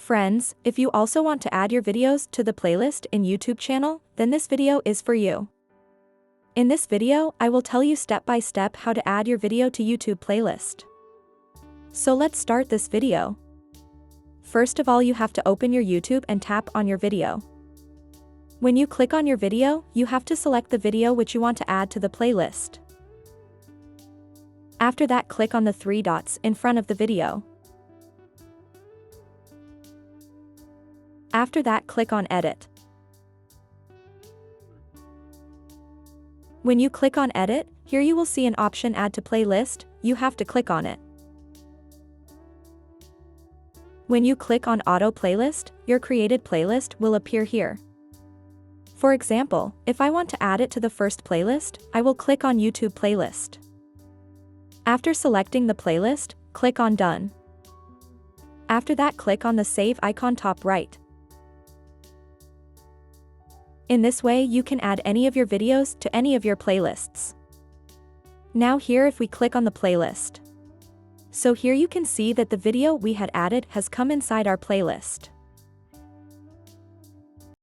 Friends, if you also want to add your videos to the playlist in YouTube channel, then this video is for you. In this video, I will tell you step by step how to add your video to YouTube playlist. So let's start this video. First of all, you have to open your YouTube and tap on your video. When you click on your video, you have to select the video which you want to add to the playlist. After that, click on the three dots in front of the video. After that, click on Edit. When you click on Edit, here you will see an option Add to Playlist. You have to click on it. When you click on Auto Playlist, your created playlist will appear here. For example, if I want to add it to the first playlist, I will click on YouTube Playlist. After selecting the playlist, click on Done. After that, click on the Save icon top right. In this way, you can add any of your videos to any of your playlists. Now here, if we click on the playlist. So here you can see that the video we had added has come inside our playlist.